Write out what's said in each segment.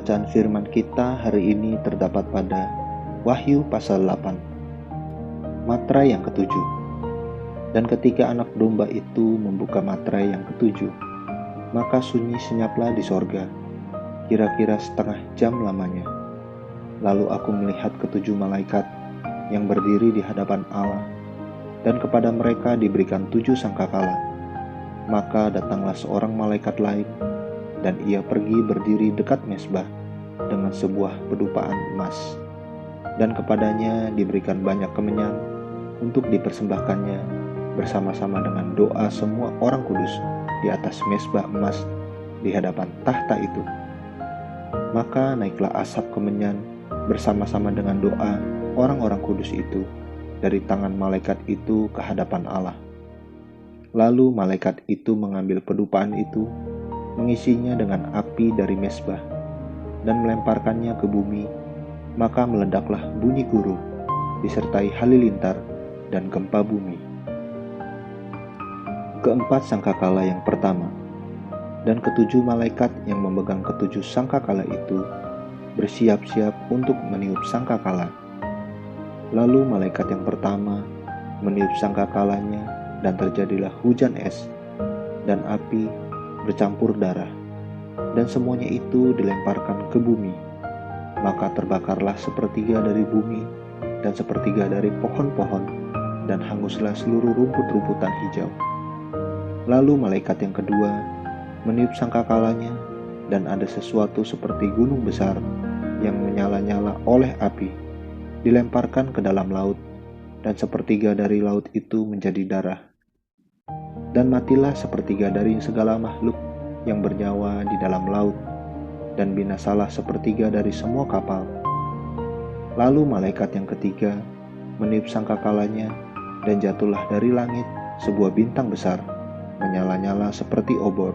Bacaan firman kita hari ini terdapat pada Wahyu pasal 8, materai yang ketujuh. Dan ketika anak domba itu membuka materai yang ketujuh, maka sunyi senyaplah di sorga, kira-kira setengah jam lamanya. Lalu aku melihat ketujuh malaikat yang berdiri di hadapan Allah, dan kepada mereka diberikan 7 sangkakala. Maka datanglah seorang malaikat lain, dan ia pergi berdiri dekat mezbah dengan sebuah pedupaan emas, dan kepadanya diberikan banyak kemenyan untuk dipersembahkannya bersama-sama dengan doa semua orang kudus di atas mezbah emas di hadapan tahta itu. Maka naiklah asap kemenyan bersama-sama dengan doa orang-orang kudus itu dari tangan malaikat itu ke hadapan Allah. Lalu malaikat itu mengambil pedupaan itu, mengisinya dengan api dari mezbah, dan melemparkannya ke bumi. Maka meledaklah bunyi guru, disertai halilintar dan gempa bumi. Keempat sangkakala yang pertama, dan ketujuh malaikat yang memegang ketujuh sangkakala itu bersiap-siap untuk meniup sangkakala. Lalu malaikat yang pertama meniup sangkakalanya, dan terjadilah hujan es dan api bercampur darah, dan semuanya itu dilemparkan ke bumi. Maka terbakarlah sepertiga dari bumi dan sepertiga dari pohon-pohon, dan hanguslah seluruh rumput-rumputan hijau. Lalu malaikat yang kedua meniup sangkakalanya, dan ada sesuatu seperti gunung besar yang menyala-nyala oleh api dilemparkan ke dalam laut, dan sepertiga dari laut itu menjadi darah. Dan matilah sepertiga dari segala makhluk yang bernyawa di dalam laut, dan binasalah sepertiga dari semua kapal. Lalu malaikat yang ketiga meniup sangkakalanya, dan jatuhlah dari langit sebuah bintang besar, menyala-nyala seperti obor,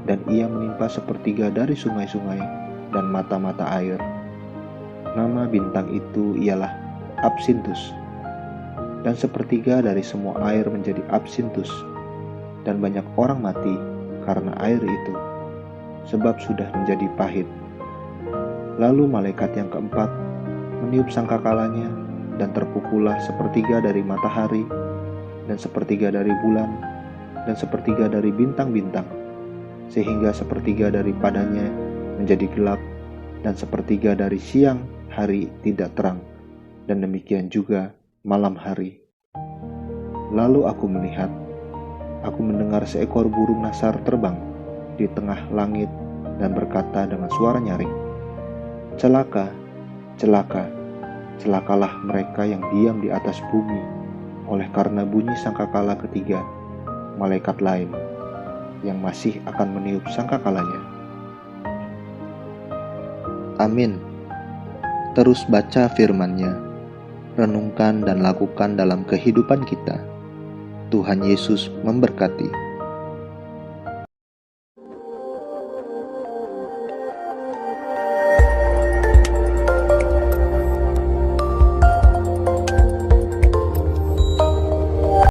dan ia menimpa sepertiga dari sungai-sungai dan mata-mata air. Nama bintang itu ialah Absintus. Dan sepertiga dari semua air menjadi absintus, dan banyak orang mati karena air itu, sebab sudah menjadi pahit. Lalu malaikat yang keempat meniup sangkakalanya, dan terpukullah sepertiga dari matahari, dan sepertiga dari bulan, dan sepertiga dari bintang-bintang, sehingga sepertiga daripadanya menjadi gelap, dan sepertiga dari siang hari tidak terang, dan demikian juga malam hari. Lalu aku mendengar seekor burung nasar terbang di tengah langit dan berkata dengan suara nyaring, "Celaka, celaka, celakalah mereka yang diam di atas bumi, oleh karena bunyi sangkakala ketiga malaikat lain yang masih akan meniup sangkakalanya." Amin. Terus baca firman-Nya, renungkan dan lakukan dalam kehidupan kita. Tuhan Yesus memberkati.